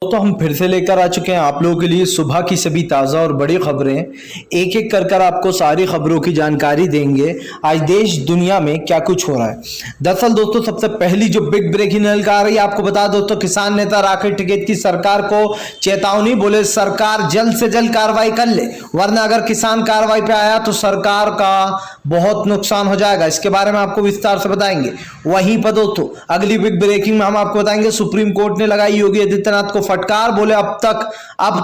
दोस्तों हम फिर से लेकर आ चुके हैं आप लोगों के लिए सुबह की सभी ताज़ा और बड़ी खबरें। एक एक कर आपको सारी खबरों की जानकारी देंगे आज देश दुनिया में क्या कुछ हो रहा है। दरअसल दोस्तों सबसे पहली जो बिग ब्रेकिंग निकल आ रही है आपको बता दो तो किसान नेता राकेश टिकैत की सरकार को चेतावनी, बोले सरकार जल्द से जल्द कार्रवाई कर ले वरना अगर किसान कार्रवाई पे आया तो सरकार का बहुत नुकसान हो जाएगा। इसके बारे में आपको विस्तार से बताएंगे। वहीं पर दोस्तों अगली बिग ब्रेकिंग में हम आपको बताएंगे सुप्रीम कोर्ट ने लगाई योगी आदित्यनाथ को फटकार, बोले अब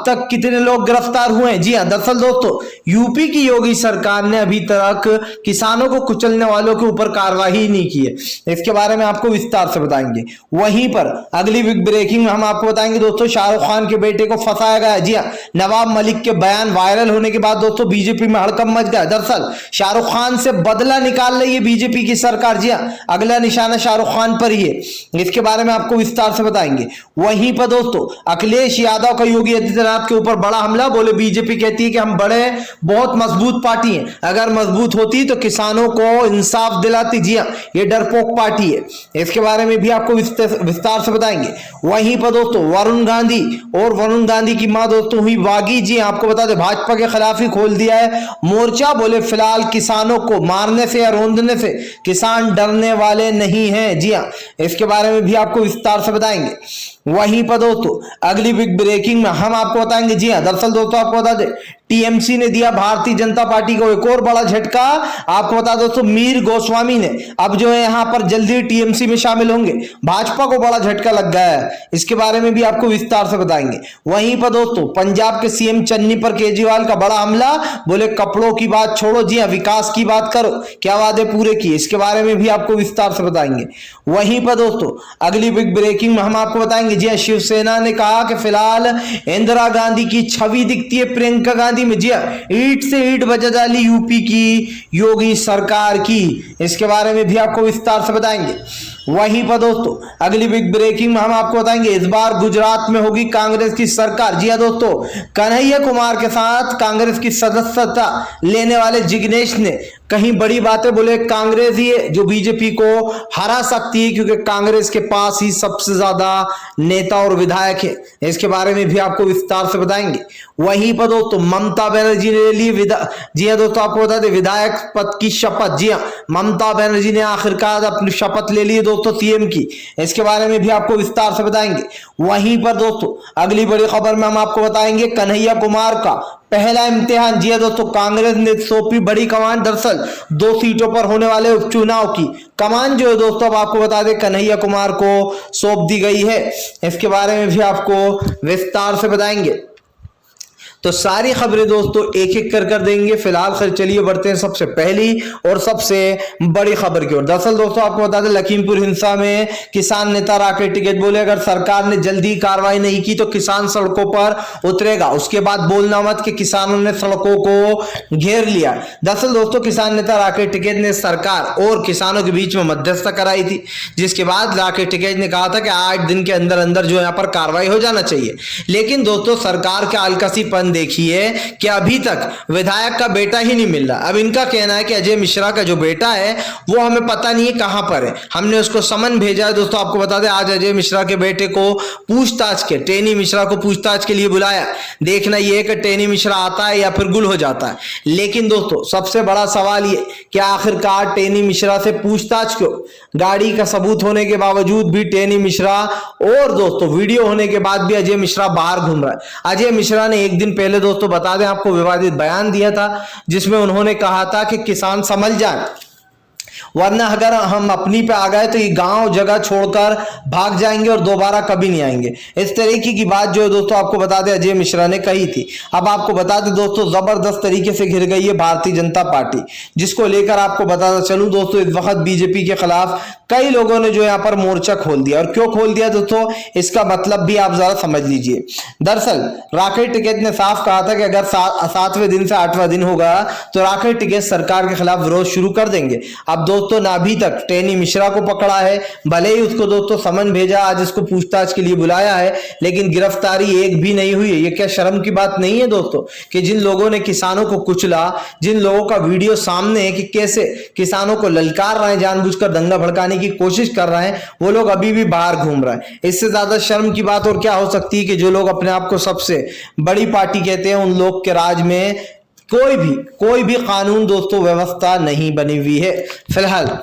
तक कितने लोग गिरफ्तार हुए हैं। जी हां, दरअसल दोस्तों यूपी की योगी सरकार ने अभी तक किसानों को कुचलने वालों के ऊपर कार्रवाई ही नहीं की है। इसके बारे में आपको विस्तार से बताएंगे। वहीं पर अगली बिग ब्रेकिंग में हम आपको बताएंगे दोस्तों शाहरुख खान के बेटे को फंसाया गया। जी हां, नवाब मलिक के बयान वायरल होने के बाद दोस्तों बीजेपी में हड़कंप मच गया। दरअसल शाहरुख खान से बदला निकाल रही है बीजेपी की सरकार। जी हां, अगला निशाना शाहरुख खान पर ही है। इसके बारे में आपको विस्तार से बताएंगे। वहीं पर दोस्तों अखिलेश यादव का योगी आदित्यनाथ के ऊपर बड़ा हमला, बोले बीजेपी कहती है कि हम बड़े बहुत मजबूत पार्टी हैं, अगर मजबूत होती तो किसानों को इंसाफ दिलाती। जी हां, ये डरपोक पार्टी है। इसके बारे में भी आपको विस्तार से बताएंगे। वहीं पर दोस्तों वरुण गांधी की मां दोस्तों हुई बागी। जी आपको बता दें भाजपा के खिलाफ ही खोल दिया है मोर्चा, बोले फिलहाल किसानों को मारने से या रोंदने से किसान डरने वाले नहीं हैं। जी हां, इसके बारे में भी आपको विस्तार से बताएंगे। वहीं पर दोस्तों अगली बिग ब्रेकिंग में हम आपको बताएंगे। जी हां, दरअसल दोस्तों आपको बता दें टीएमसी ने दिया भारतीय जनता पार्टी को एक और बड़ा झटका। आपको बता दो दोस्तों मीर गोस्वामी ने अब जो है यहां पर जल्दी टीएमसी में शामिल होंगे। भाजपा को बड़ा झटका लग गया है। इसके बारे में भी आपको विस्तार से बताएंगे। वहीं पर दोस्तों पंजाब के सीएम चन्नी पर केजरीवाल का बड़ा हमला, बोले कपड़ों की बात छोड़ो, जी हां विकास की बात करो, क्या वादे पूरे किए। इसके बारे में भी आपको विस्तार से बताएंगे। वहीं पर दोस्तों अगली बिग ब्रेकिंग में हम आपको बताएंगे। जी हां, शिवसेना ने कहा कि फिलहाल इंदिरा गांधी की छवि दिखती है प्रियंका गांधी में। जी हां, ईंट से ईंट बजा डाली यूपी की योगी सरकार की। इसके बारे में भी आपको विस्तार से बताएंगे। वहीं पर दोस्तों अगली बिग ब्रेकिंग में हम आपको बताएंगे इस बार गुजरात में होगी कांग्रेस की सरकार। जी हां दोस्तों, कन्हैया कुमार के साथ कांग्रेस की सदस्यता लेने वाले जिग्नेश ने कहीं बड़ी बातें, बोले कांग्रेस ही है जो बीजेपी को हरा सकती है क्योंकि कांग्रेस के पास ही सबसे ज्यादा नेता और विधायक है। इसके बारे में भी आपको विस्तार से बताएंगे। वहीं पर दोस्तों ममता बनर्जी ने ले ली जी हां दोस्तों आपको बता दें विधायक पद की शपथ। जी हां, ममता बनर्जी ने आखिरकार अपनी शपथ ले ली दोस्तों सीएम की। इसके बारे में भी आपको विस्तार से बताएंगे। वहीं पर दोस्तों अगली बड़ी खबर में हम आपको बताएंगे कन्हैया कुमार का पहला इम्तिहान। जी हां दोस्तों, कांग्रेस ने सौंपी बड़ी कमान। दरअसल 2 सीटों पर होने वाले उपचुनाव की कमान जो है दोस्तों अब आपको बता दें कन्हैया कुमार को सौंप दी गई है। इसके बारे में भी आपको विस्तार से बताएंगे। तो सारी खबरें दोस्तों एक एक कर देंगे। फिलहाल खैर चलिए बढ़ते हैं सबसे पहली और सबसे बड़ी खबर की ओर। दरअसल दोस्तों आपको बता दें लखीमपुर हिंसा में किसान नेता राकेश टिकैत बोले अगर सरकार ने जल्दी कार्रवाई नहीं की तो किसान सड़कों पर उतरेगा। उसके बाद बोलना मत कि किसानों ने सड़कों को घेर लिया। दरअसल दोस्तों किसान नेता राकेश टिकैत ने सरकार और किसानों के बीच में मध्यस्थता कराई थी, जिसके बाद राकेश टिकैत ने कहा था कि 8 दिन के अंदर अंदर जो यहाँ पर कार्रवाई हो जाना चाहिए। लेकिन दोस्तों सरकार के आलकसीपन देखिए कि अभी तक विधायक का बेटा ही नहीं मिल रहा। अब इनका कहना है कि अजय मिश्रा का जो बेटा है वो हमें पता नहीं है कहां पर है, हमने उसको समन भेजा है। दोस्तों आपको बता दें आज अजय मिश्रा के बेटे को पूछताछ के टेनी मिश्रा को पूछताछ के लिए बुलाया। देखना यह है कि टेनी मिश्रा आता है या फिर गुल हो जाता है। लेकिन दोस्तों सबसे बड़ा सवाल ये कि आखिरकार टेनी मिश्रा से पूछताछ क्यों? गाड़ी का सबूत होने के बावजूद भी टेनी मिश्रा और दोस्तों वीडियो होने के बाद भी अजय मिश्रा बाहर घूम रहा है। अजय मिश्रा ने एक दिन पहले दोस्तों बता दें आपको विवादित बयान दिया था जिसमें उन्होंने कहा था कि किसान समझ जाए वरना अगर हम अपनी पे आ गए तो ये गांव जगह छोड़कर भाग जाएंगे और दोबारा कभी नहीं आएंगे। इस तरीके की बात जो है दोस्तों आपको बता दें अजय मिश्रा ने कही थी। अब आपको बता दें दोस्तों जबरदस्त तरीके से घिर गई है भारतीय जनता पार्टी, जिसको लेकर आपको बताता चलूं दोस्तों इस वक्त बीजेपी के खिलाफ कई लोगों ने जो यहाँ पर मोर्चा खोल दिया। और क्यों खोल दिया दोस्तों इसका मतलब भी आप जरा समझ लीजिए। दरअसल राकेश टिकैत ने साफ कहा था कि अगर 7वें दिन से 8वां दिन होगा तो राकेश टिकैत सरकार के खिलाफ विरोध शुरू कर देंगे। अब दोस्तों ना अभी तक टेनी मिश्रा को पकड़ा है, भले ही उसको दोस्तों समन भेजा, आज इसको पूछताछ के लिए बुलाया है, लेकिन गिरफ्तारी एक भी नहीं हुई है। ये क्या शर्म की बात नहीं है दोस्तों कि जिन लोगों ने किसानों को कुचला, जिन लोगों का वीडियो सामने है कि कैसे किसानों को ललकार रहे हैं, जानबूझकर दंगा भड़काने की कोशिश कर रहे हैं, वो लोग अभी भी बाहर घूम रहे हैं। इससे ज्यादा शर्म की बात और क्या हो सकती है कि जो लोग अपने आप को सबसे बड़ी पार्टी कहते हैं, उन लोग के राज में कोई भी कानून दोस्तों व्यवस्था नहीं बनी हुई है फिलहाल।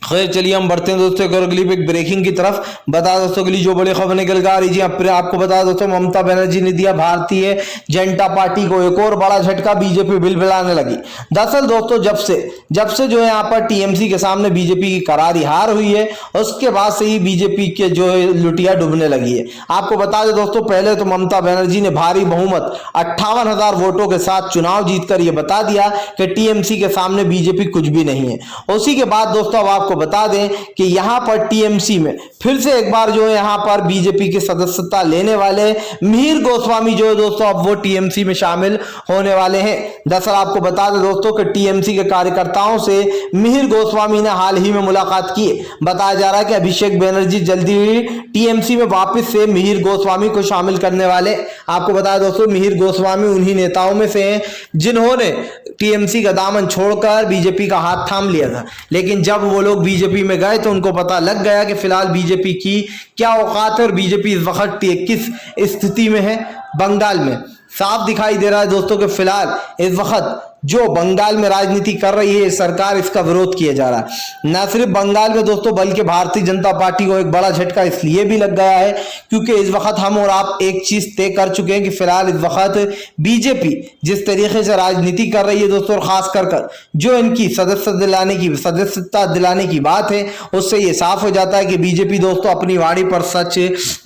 खैर चलिए हम बढ़ते हैं दोस्तों एक और अगली एक ब्रेकिंग की तरफ। बता दोस्तों अगली जो बड़ी खबर निकल कर आ रही है, आपको बता दोस्तों ममता बनर्जी ने दिया भारतीय जनता पार्टी को एक और बड़ा झटका, बीजेपी बिलबिलाने लगी। दरअसल दोस्तों जब से जो है यहाँ पर टीएमसी के सामने बीजेपी की करारी हार हुई है, उसके बाद से ही बीजेपी के जो है लुटिया डूबने लगी है। आपको बता दें दोस्तों, पहले तो ममता बनर्जी ने भारी बहुमत 58,000 वोटों के साथ चुनाव जीतकर यह बता दिया कि टीएमसी के सामने बीजेपी कुछ भी नहीं है। उसी के बाद दोस्तों अब आपको बता दें कि यहां पर टीएमसी में फिर से एक बार जो है यहां पर बीजेपी की सदस्यता लेने वाले मिहिर गोस्वामी जो है दोस्तों अब वो टीएमसी में शामिल होने वाले हैं। दरअसल आपको बता दें दोस्तों कि टीएमसी के कार्यकर्ताओं से मिहिर गोस्वामी ने हाल ही में मुलाकात की। बताया जा रहा है कि अभिषेक बनर्जी जल्दी ही टीएमसी में वापस से मिहिर गोस्वामी को शामिल करने वाले। आपको बता दें दोस्तों मिहिर गोस्वामी उन्हीं नेताओं में से हैं जिन्होंने टीएमसी का दामन छोड़कर बीजेपी का हाथ थाम लिया था, लेकिन जब वो लोग बीजेपी में गए तो उनको पता लग गया कि फिलहाल बीजेपी की क्या औकात है और बीजेपी इस वक्त किस स्थिति में है। बंगाल में साफ दिखाई दे रहा है दोस्तों कि फिलहाल इस वक्त जो बंगाल में राजनीति कर रही है सरकार, इसका विरोध किया जा रहा है। न सिर्फ बंगाल में दोस्तों बल्कि भारतीय जनता पार्टी को एक बड़ा झटका इसलिए भी लग गया है क्योंकि इस वक्त हम और आप एक चीज तय कर चुके हैं कि फिलहाल इस वक्त बीजेपी जिस तरीके से राजनीति कर रही है दोस्तों, और खास कर जो इनकी सदस्यता दिलाने की बात है, उससे ये साफ हो जाता है कि बीजेपी दोस्तों अपनी वाणी पर सच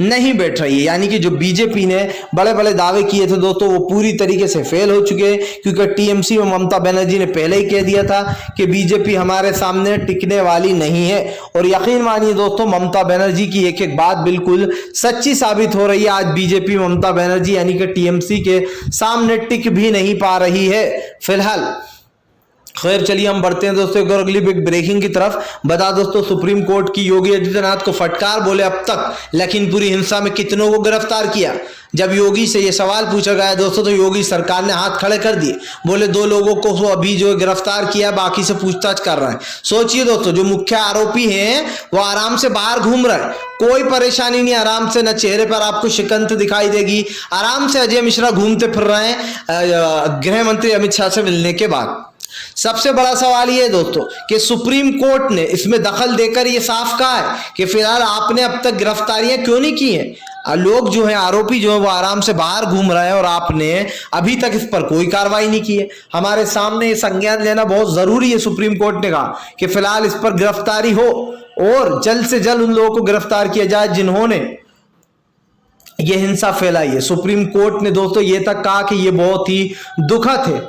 नहीं बैठ रही है। यानी कि जो बीजेपी ने बड़े बड़े दावे किए थे दोस्तों वो पूरी तरीके से फेल हो चुके हैं, क्योंकि टीएमसी ममता बनर्जी ने पहले ही कह दिया था कि बीजेपी हमारे सामने टिकने वाली नहीं है। और यकीन मानिए दोस्तों ममता बनर्जी की एक एक बात बिल्कुल सच्ची साबित हो रही है। आज बीजेपी ममता बनर्जी यानी कि टीएमसी के सामने टिक भी नहीं पा रही है फिलहाल। खैर चलिए हम बढ़ते हैं दोस्तों एक और अगली बिग ब्रेकिंग की तरफ। बता दोस्तों सुप्रीम कोर्ट की योगी आदित्यनाथ को फटकार, बोले अब तक लखीमपुरी हिंसा में कितनों को गिरफ्तार किया। जब योगी से ये सवाल पूछा गया दोस्तों तो योगी सरकार ने हाथ खड़े कर दिए, बोले 2 लोगों को वो अभी जो गिरफ्तार किया, बाकी से पूछताछ कर रहे हैं। सोचिए दोस्तों जो मुख्य आरोपी हैं वो आराम से बाहर घूम रहे हैं, कोई परेशानी नहीं, आराम से, न चेहरे पर आपको शिकंत दिखाई देगी, आराम से अजय मिश्रा घूमते फिर रहे हैं गृह मंत्री अमित शाह से मिलने के बाद। सबसे बड़ा सवाल ये दोस्तों कि सुप्रीम कोर्ट ने इसमें दखल देकर ये साफ कहा है कि फिलहाल आपने अब तक गिरफ्तारियां क्यों नहीं की हैं। लोग जो है आरोपी जो है वो आराम से बाहर घूम रहे हैं और आपने अभी तक इस पर कोई कार्रवाई नहीं की है। हमारे सामने संज्ञान लेना बहुत जरूरी है। सुप्रीम कोर्ट ने कहा कि फिलहाल इस पर गिरफ्तारी हो और जल्द से जल्द उन लोगों को गिरफ्तार किया जाए जिन्होंने ये हिंसा फैलाई है। सुप्रीम कोर्ट ने दोस्तों ये तक कहा कि ये बहुत ही दुखद है,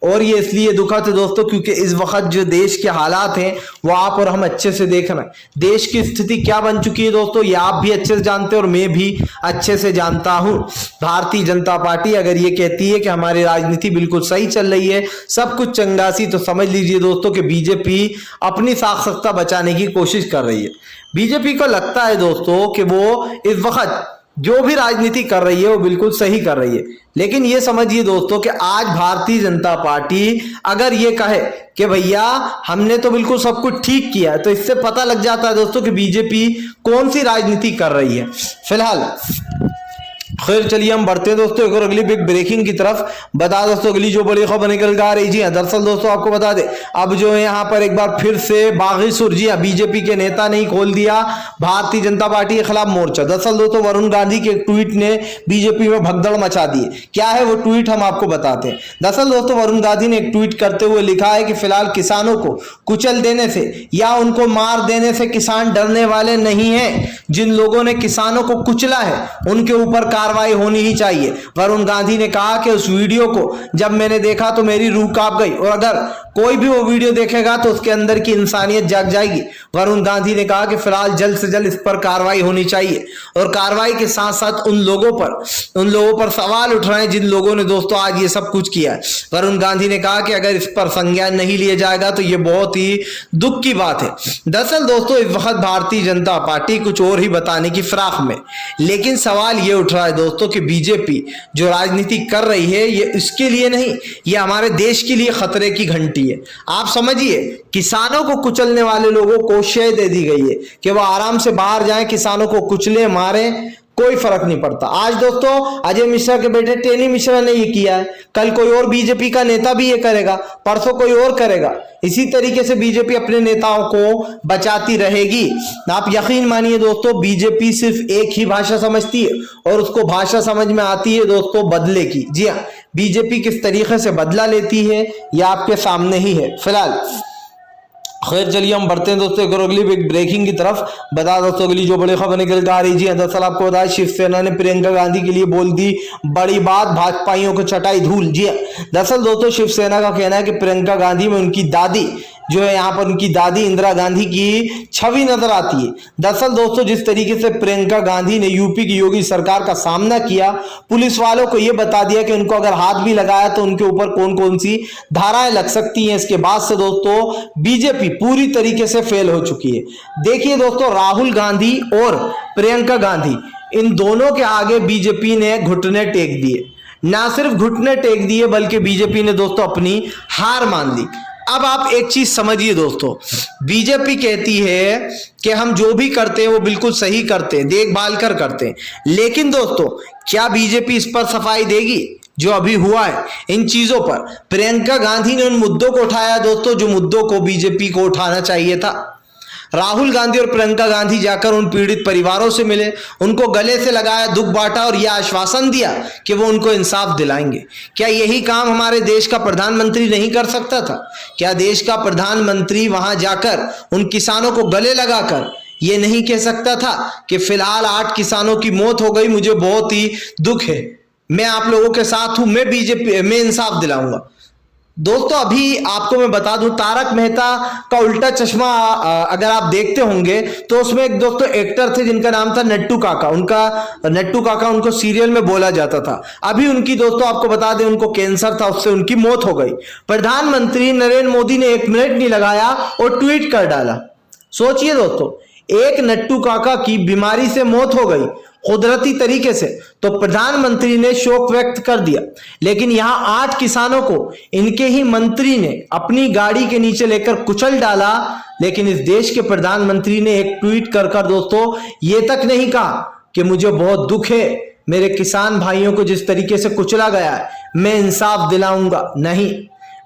और ये इसलिए दुखद है दोस्तों क्योंकि इस वक्त जो देश के हालात हैं वो आप और हम अच्छे से देख रहे हैं। देश की स्थिति क्या बन चुकी है दोस्तों ये आप भी अच्छे से जानते हैं और मैं भी अच्छे से जानता हूं। भारतीय जनता पार्टी अगर ये कहती है कि हमारी राजनीति बिल्कुल सही चल रही है, सब कुछ चंगासी, तो समझ लीजिए दोस्तों कि बीजेपी अपनी साख बचाने की कोशिश कर रही है। बीजेपी को लगता है दोस्तों कि वो इस वक्त जो भी राजनीति कर रही है वो बिल्कुल सही कर रही है, लेकिन ये समझिए दोस्तों कि आज भारतीय जनता पार्टी अगर ये कहे कि भैया हमने तो बिल्कुल सब कुछ ठीक किया है, तो इससे पता लग जाता है दोस्तों कि बीजेपी कौन सी राजनीति कर रही है फिलहाल। खैर चलिए हम बढ़ते हैं दोस्तों एक और अगली बिग ब्रेकिंग की तरफ। बता दोस्तों अगली जो बड़ी खबर निकल कर आ रही जी, दरअसल दोस्तों आपको बता दे अब जो है यहाँ पर एक बार फिर से बागी सुर, जी बीजेपी के नेता ने ही खोल दिया भारतीय जनता पार्टी के खिलाफ मोर्चा। दरअसल दोस्तों वरुण गांधी के एक ट्वीट ने बीजेपी में भगदड़ मचा दी। क्या है वो ट्वीट हम आपको बताते हैं। दरअसल दोस्तों वरुण गांधी ने एक ट्वीट करते हुए लिखा है कि फिलहाल किसानों को कुचल देने से या उनको मार देने से किसान डरने वाले नहीं है। जिन लोगों ने किसानों को कुचला है उनके ऊपर कार्रवाई कार्रवाई होनी ही चाहिए। वरुण गांधी ने कहा कि उस वीडियो को जब मैंने देखा तो मेरी रूह कांप गई और अगर कोई भी वो वीडियो देखेगा तो उसके अंदर की इंसानियत जाग जाएगी। वरुण गांधी ने कहा कि फिलहाल जल्द से जल्द इस पर कार्रवाई होनी चाहिए और कार्रवाई के साथ साथ उन लोगों पर सवाल उठ रहे हैं जिन लोगों ने दोस्तों आज ये सब कुछ किया है। वरुण गांधी ने कहा कि अगर इस पर संज्ञान नहीं लिया जाएगा तो ये बहुत ही दुख की बात है। दरअसल दोस्तों इस वक्त भारतीय जनता पार्टी कुछ और ही बताने की फिराक में, लेकिन सवाल ये उठ रहा है दोस्तों कि बीजेपी जो राजनीति कर रही है ये इसके लिए नहीं, ये हमारे देश के लिए खतरे की घंटी है। आप समझिए, किसानों को कुचलने वाले लोगों को शय दे दी गई है कि वो आराम से बाहर जाएं, किसानों को कुचले मारें, कोई फर्क नहीं पड़ता। आज दोस्तों अजय मिश्रा के बेटे टेनी मिश्रा ने ये किया है, कल कोई और बीजेपी का नेता भी ये करेगा, परसों कोई और करेगा। इसी तरीके से बीजेपी अपने नेताओं को बचाती रहेगी। आप यकीन मानिए दोस्तों, बीजेपी सिर्फ एक ही भाषा समझती है और उसको भाषा समझ में आती है दोस्तों बदले की। जी हाँ, बीजेपी किस तरीके से बदला लेती है ये आपके सामने ही है। फिलहाल खैर चलिए हम बढ़ते हैं दोस्तों एक और अगली बिग ब्रेकिंग की तरफ। बता दोस्तों अगली जो बड़ी खबर निकल के आ रही है, दरअसल आपको बताया शिवसेना ने प्रियंका गांधी के लिए बोल दी बड़ी बात, भाजपाइयों को चटाई धूल। जी दरअसल दोस्तों शिवसेना का कहना है कि प्रियंका गांधी में उनकी दादी जो है यहाँ पर उनकी दादी इंदिरा गांधी की छवि नजर आती है। दरअसल दोस्तों जिस तरीके से प्रियंका गांधी ने यूपी की योगी सरकार का सामना किया, पुलिस वालों को यह बता दिया कि उनको अगर हाथ भी लगाया तो उनके ऊपर कौन कौन सी धाराएं लग सकती हैं, इसके बाद से दोस्तों बीजेपी पूरी तरीके से फेल हो चुकी है। देखिए दोस्तों, राहुल गांधी और प्रियंका गांधी इन दोनों के आगे बीजेपी ने घुटने टेक दिए। ना सिर्फ घुटने टेक दिए बल्कि बीजेपी ने दोस्तों अपनी हार मान ली। अब आप एक चीज समझिए दोस्तों, बीजेपी कहती है कि हम जो भी करते हैं वो बिल्कुल सही करते हैं, देखभाल कर करते हैं, लेकिन दोस्तों क्या बीजेपी इस पर सफाई देगी? जो अभी हुआ है इन चीजों पर, प्रियंका गांधी ने उन मुद्दों को उठाया दोस्तों जो मुद्दों को बीजेपी को उठाना चाहिए था। राहुल गांधी और प्रियंका गांधी जाकर उन पीड़ित परिवारों से मिले, उनको गले से लगाया, दुख बांटा और यह आश्वासन दिया कि वो उनको इंसाफ दिलाएंगे। क्या यही काम हमारे देश का प्रधानमंत्री नहीं कर सकता था? क्या देश का प्रधानमंत्री वहां जाकर उन किसानों को गले लगाकर ये नहीं कह सकता था कि फिलहाल 8 किसानों की मौत हो गई, मुझे बहुत ही दुख है, मैं आप लोगों के साथ हूं, मैं बीजेपी में इंसाफ दिलाऊंगा। दोस्तों अभी आपको मैं बता दूं, तारक मेहता का उल्टा चश्मा अगर आप देखते होंगे तो उसमें एक दोस्तों एक्टर थे जिनका नाम था नट्टू काका। उनको सीरियल में बोला जाता था। अभी उनकी दोस्तों आपको बता दें उनको कैंसर था, उससे उनकी मौत हो गई। प्रधानमंत्री नरेंद्र मोदी ने 1 मिनट नहीं लगाया और ट्वीट कर डाला। सोचिए दोस्तों, एक नट्टू काका की बीमारी से मौत हो गई कुदरती तरीके से, तो प्रधानमंत्री ने शोक व्यक्त कर दिया, लेकिन यहां 8 किसानों को इनके ही मंत्री ने अपनी गाड़ी के नीचे लेकर कुचल डाला। लेकिन इस देश के प्रधानमंत्री ने एक ट्वीट कर दोस्तों ये तक नहीं कहा कि मुझे बहुत दुख है, मेरे किसान भाइयों को जिस तरीके से कुचला गया है, मैं इंसाफ दिलाऊंगा। नहीं,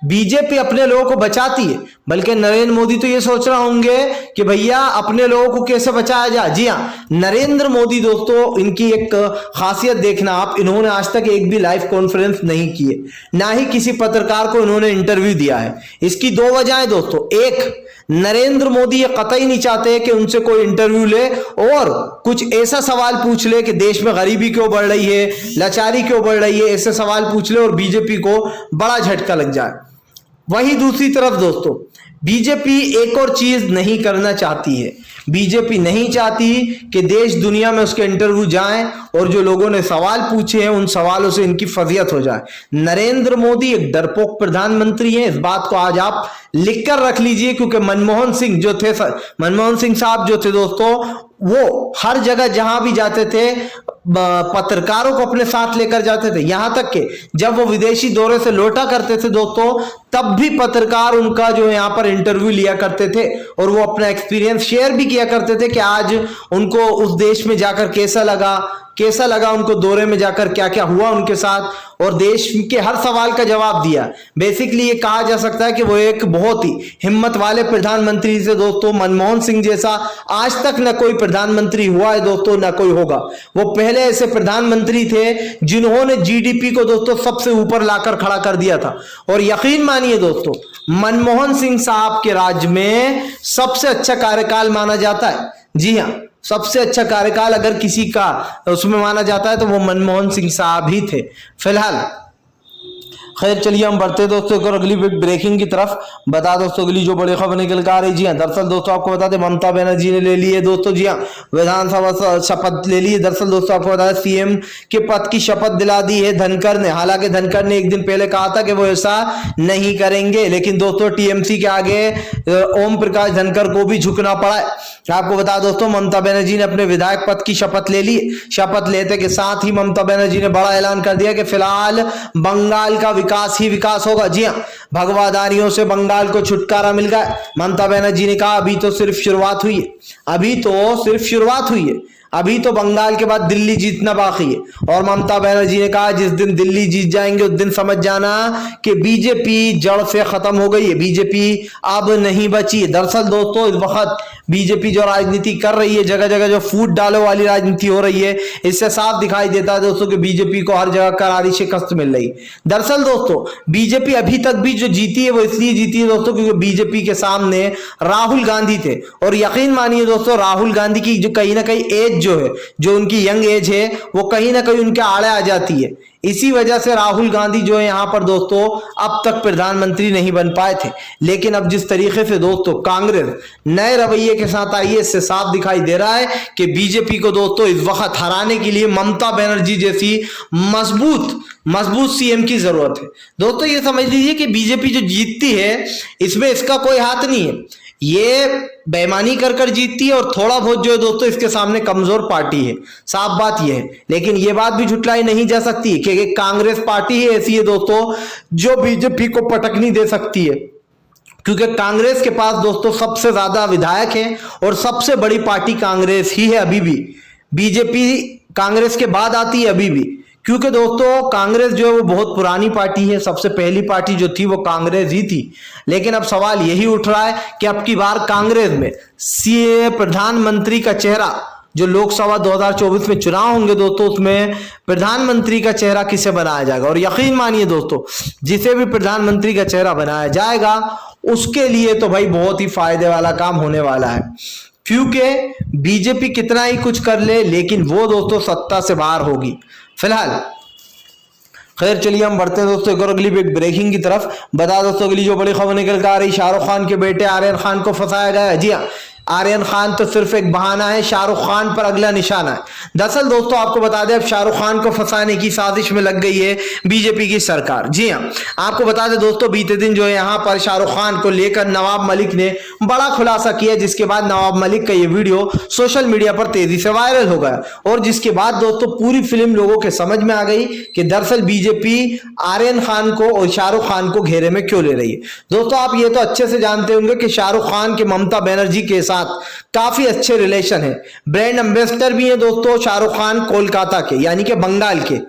बीजेपी अपने लोगों को बचाती है, बल्कि नरेंद्र मोदी तो ये सोच रहे होंगे कि भैया अपने लोगों को कैसे बचाया जाए। जी हाँ, नरेंद्र मोदी दोस्तों इनकी एक खासियत देखना आप, इन्होंने आज तक एक भी लाइव कॉन्फ्रेंस नहीं की है, ना ही किसी पत्रकार को इन्होंने इंटरव्यू दिया है। इसकी 2 वजहें दोस्तों, एक, नरेंद्र मोदी ये कतई नहीं चाहते कि उनसे कोई इंटरव्यू ले और कुछ ऐसा सवाल पूछ ले कि देश में गरीबी क्यों बढ़ रही है, लाचारी क्यों बढ़ रही है, ऐसे सवाल पूछ ले और बीजेपी को बड़ा झटका लग जाए। वही दूसरी तरफ दोस्तों बीजेपी एक और चीज नहीं करना चाहती है। बीजेपी नहीं चाहती कि देश दुनिया में उसके इंटरव्यू जाएं और जो लोगों ने सवाल पूछे हैं उन सवालों से इनकी फजीयत हो जाए। नरेंद्र मोदी एक डरपोक प्रधानमंत्री हैं, इस बात को आज आप लिख कर रख लीजिए, क्योंकि मनमोहन सिंह साहब जो थे दोस्तों, वो हर जगह जहां भी जाते थे पत्रकारों को अपने साथ लेकर जाते थे। यहां तक कि जब वो विदेशी दौरे से लौटा करते थे दोस्तों, तब भी पत्रकार उनका जो यहाँ पर इंटरव्यू लिया करते थे और वो अपना एक्सपीरियंस शेयर भी किया करते थे कि आज उनको उस देश में जाकर कैसा लगा, उनको दौरे में जाकर क्या क्या हुआ उनके साथ, और देश के हर सवाल का जवाब दिया। बेसिकली ये कहा जा सकता है कि वो एक बहुत ही हिम्मत वाले प्रधानमंत्री से दोस्तों, मनमोहन सिंह जैसा आज तक न कोई प्रधानमंत्री हुआ है दोस्तों, न कोई होगा। वो पहले ऐसे प्रधानमंत्री थे जिन्होंने जीडीपी को दोस्तों सबसे ऊपर लाकर खड़ा कर दिया था। और यकीन मानिए दोस्तों, मनमोहन सिंह साहब के राज्य में सबसे अच्छा कार्यकाल माना जाता है। जी हाँ, सबसे अच्छा कार्यकाल अगर किसी का उसमें माना जाता है तो वो मनमोहन सिंह साहब ही थे। फिलहाल खैर चलिए हम बढ़ते दोस्तों और अगली ब्रेकिंग की तरफ। बता दोस्तों अगली जो बड़ी खबर निकल कर आ रही, जी हाँ, दरअसल दोस्तों आपको बता दें ममता बनर्जी ने ले ली है दोस्तों, जी हाँ, विधानसभा शपथ ले ली है। दरअसल दोस्तों आपको बता दें सीएम के पद की शपथ दिला दी है धनखड़ ने। हालांकि धनखड़ ने एक दिन पहले कहा था कि वो ऐसा नहीं करेंगे, लेकिन दोस्तों टीएमसी के आगे ओम प्रकाश धनखड़ को भी झुकना पड़ा है। आपको बता दोस्तों ममता बनर्जी ने अपने विधायक पद की शपथ ले ली। शपथ लेते के साथ ही ममता बनर्जी ने बड़ा ऐलान कर दिया कि फिलहाल बंगाल का विकास ही विकास होगा। जी हाँ, भगवादारियों से बंगाल को छुटकारा मिल गया। ममता बनर्जी ने कहा अभी तो सिर्फ शुरुआत हुई है, अभी तो सिर्फ शुरुआत हुई है, अभी तो बंगाल के बाद दिल्ली जीतना बाकी है। और ममता बनर्जी ने कहा जिस दिन दिल्ली जीत जाएंगे उस दिन समझ जाना कि बीजेपी जड़ से खत्म हो गई है, बीजेपी अब नहीं बची है। दरअसल दोस्तों इस वक्त बीजेपी जो राजनीति कर रही है, जगह जगह जो फूट डालो वाली राजनीति हो रही है, इससे साफ दिखाई देता है दोस्तों कि बीजेपी को हर जगह करारी शिकस्त मिल रही है। दरअसल दोस्तों बीजेपी अभी तक भी जो जीती है वो इसलिए जीती है दोस्तों क्योंकि बीजेपी के सामने राहुल गांधी थे। और यकीन मानिए दोस्तों राहुल गांधी की जो कहीं ना कहीं एज जो है, जो उनकी यंग एज है, वो कहीं ना कहीं उनके आड़े आ जाती है। इसी वजह से राहुल गांधी जो है यहां पर दोस्तों अब तक प्रधानमंत्री नहीं बन पाए थे। लेकिन अब जिस तरीके से दोस्तों कांग्रेस नए रवैये के साथ आई है, इससे साफ दिखाई दे रहा है कि बीजेपी को दोस्तों इस वक्त हराने के लिए ममता बनर्जी जैसी मजबूत सीएम की जरूरत है। दोस्तों ये समझ लीजिए कि बीजेपी जो जीतती है इसमें इसका कोई हाथ नहीं है, ये बेईमानी कर जीतती है और थोड़ा बहुत जो है दोस्तों इसके सामने कमजोर पार्टी है, साफ बात यह है। लेकिन यह बात भी झुटलाई नहीं जा सकती कि कांग्रेस पार्टी ही ऐसी है दोस्तों जो बीजेपी को पटक नहीं दे सकती है, क्योंकि कांग्रेस के पास दोस्तों सबसे ज्यादा विधायक हैं और सबसे बड़ी पार्टी कांग्रेस ही है अभी भी। बीजेपी कांग्रेस के बाद आती है अभी भी, क्योंकि दोस्तों कांग्रेस जो है वो बहुत पुरानी पार्टी है, सबसे पहली पार्टी जो थी वो कांग्रेस ही थी। लेकिन अब सवाल यही उठ रहा है कि अब की बार कांग्रेस में सीए प्रधानमंत्री का चेहरा जो लोकसभा 2024 में चुनाव होंगे दोस्तों, उसमें प्रधानमंत्री का चेहरा किसे बनाया जाएगा। और यकीन मानिए दोस्तों जिसे भी प्रधानमंत्री का चेहरा बनाया जाएगा उसके लिए तो भाई बहुत ही फायदे वाला काम होने वाला है, क्योंकि बीजेपी कितना ही कुछ कर ले लेकिन वो दोस्तों सत्ता से बाहर होगी। फिलहाल खैर चलिए हम बढ़ते हैं दोस्तों एक और अगली ब्रेकिंग की तरफ। बता दोस्तों अगली जो बड़ी खबर निकल कर आ रही, शाहरुख खान के बेटे आर्यन खान को फंसाया गया है। जी हाँ, आर्यन खान तो सिर्फ एक बहाना है, शाहरुख खान पर अगला निशाना है। दरअसल दोस्तों आपको बता दें अब शाहरुख खान को फंसाने की साजिश में लग गई है बीजेपी की सरकार। जी हाँ, आपको बता दें दोस्तों बीते दिन जो है यहाँ पर शाहरुख खान को लेकर नवाब मलिक ने बड़ा खुलासा किया, जिसके बाद नवाब मलिक का ये वीडियो सोशल मीडिया पर तेजी से वायरल हो गया और जिसके बाद दोस्तों पूरी फिल्म लोगों के समझ में आ गई कि दरअसल बीजेपी आर्यन खान को और शाहरुख खान को घेरे में क्यों ले रही है। दोस्तों आप ये तो अच्छे से जानते होंगे कि शाहरुख खान के ममता बनर्जी के साथ काफी अच्छे रिलेशन है, ब्रांड एम्बेसडर भी है दोस्तों शाहरुख खान कोलकाता के यानी कि बंगाल के।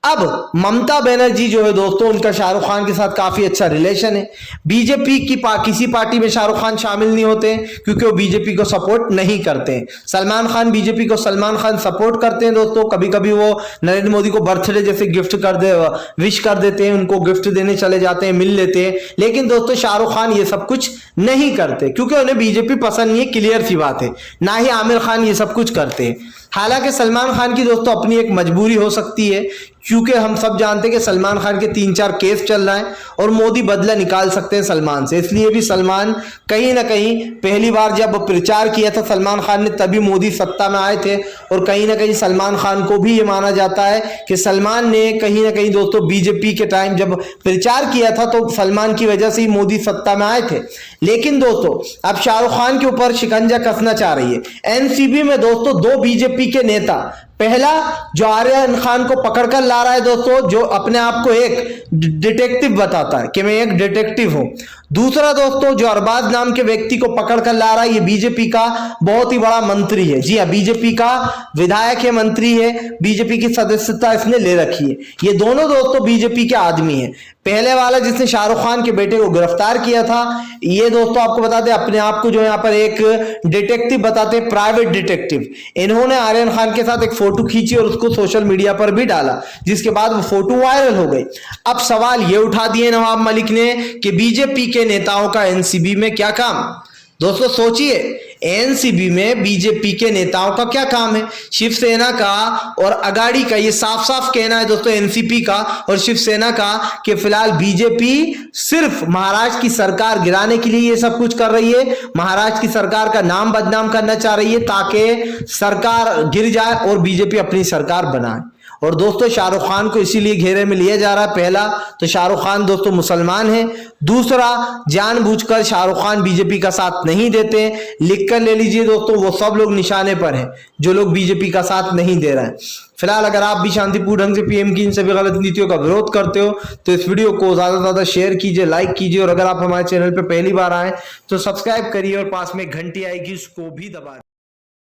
अब ममता बनर्जी जो है दोस्तों उनका शाहरुख खान के साथ काफी अच्छा रिलेशन है। बीजेपी की किसी पार्टी में शाहरुख खान शामिल नहीं होते क्योंकि वो बीजेपी को सपोर्ट नहीं करते हैं। सलमान खान बीजेपी को सलमान खान सपोर्ट करते हैं दोस्तों, कभी कभी वो नरेंद्र मोदी को बर्थडे जैसे गिफ्ट विश कर देते हैं, उनको गिफ्ट देने चले जाते हैं, मिल लेते हैं। लेकिन दोस्तों शाहरुख खान ये सब कुछ नहीं करते क्योंकि उन्हें बीजेपी पसंद नहीं है, क्लियर सी बात है। ना ही आमिर खान ये सब कुछ करते हैं। हालांकि सलमान खान की दोस्तों अपनी एक मजबूरी हो सकती है, क्योंकि हम सब जानते हैं कि सलमान खान के 3-4 केस चल रहा है और मोदी बदला निकाल सकते हैं सलमान से। इसलिए भी सलमान कहीं ना कहीं पहली बार जब प्रचार किया था सलमान खान ने तभी मोदी सत्ता में आए थे और कहीं ना कहीं सलमान खान को भी ये माना जाता है कि सलमान ने कहीं ना कहीं दोस्तों बीजेपी के टाइम जब प्रचार किया था तो सलमान की वजह से ही मोदी सत्ता में आए थे। लेकिन दोस्तों अब शाहरुख खान के ऊपर शिकंजा कसना चाह रही है एनसीबी में दोस्तों 2 बीजेपी के नेता। पहला जो आर्यन खान को पकड़कर ला रहा है दोस्तों, जो अपने आप को एक डिटेक्टिव बताता है कि मैं एक डिटेक्टिव हूं। दूसरा दोस्तों जो अरबाज नाम के व्यक्ति को पकड़कर ला रहा है, ये बीजेपी का बहुत ही बड़ा मंत्री है। जी हां, बीजेपी का विधायक है, मंत्री है, बीजेपी की सदस्यता इसने ले रखी है। ये दोनों दोस्तों बीजेपी के आदमी हैं। पहले वाला जिसने शाहरुख खान के बेटे को गिरफ्तार किया था, ये दोस्तों आपको बता दें अपने आप को जो यहाँ पर एक डिटेक्टिव बताते हैं, प्राइवेट डिटेक्टिव। इन्होंने आर्यन खान के साथ एक फोटो खींची और उसको सोशल मीडिया पर भी डाला, जिसके बाद वो फोटो वायरल हो गई। अब सवाल ये उठा दिए नवाब मलिक ने कि बीजेपी के नेताओं का एनसीबी में क्या काम। दोस्तों सोचिए, एनसीबी में बीजेपी के नेताओं का क्या काम है? शिवसेना का और अगाड़ी का ये साफ साफ कहना है दोस्तों, एनसीपी का और शिवसेना का, कि फिलहाल बीजेपी सिर्फ महाराष्ट्र की सरकार गिराने के लिए ये सब कुछ कर रही है, महाराष्ट्र की सरकार का नाम बदनाम करना चाह रही है ताकि सरकार गिर जाए और बीजेपी अपनी सरकार बनाए। और दोस्तों शाहरुख खान को इसीलिए घेरे में लिया जा रहा है। पहला तो शाहरुख खान दोस्तों मुसलमान है, दूसरा जानबूझकर शाहरुख खान बीजेपी का साथ नहीं देते। लिख कर ले लीजिए दोस्तों, वो सब लोग निशाने पर हैं जो लोग बीजेपी का साथ नहीं दे रहे हैं। फिलहाल अगर आप भी शांतिपूर्ण ढंग से पीएम की इन सभी गलत नीतियों का विरोध करते हो तो इस वीडियो को ज्यादा से ज्यादा शेयर कीजिए, लाइक कीजिए, और अगर आप हमारे चैनल पर पहली बार आए तो सब्सक्राइब करिए और पास में घंटी आएगी उसको भी दबा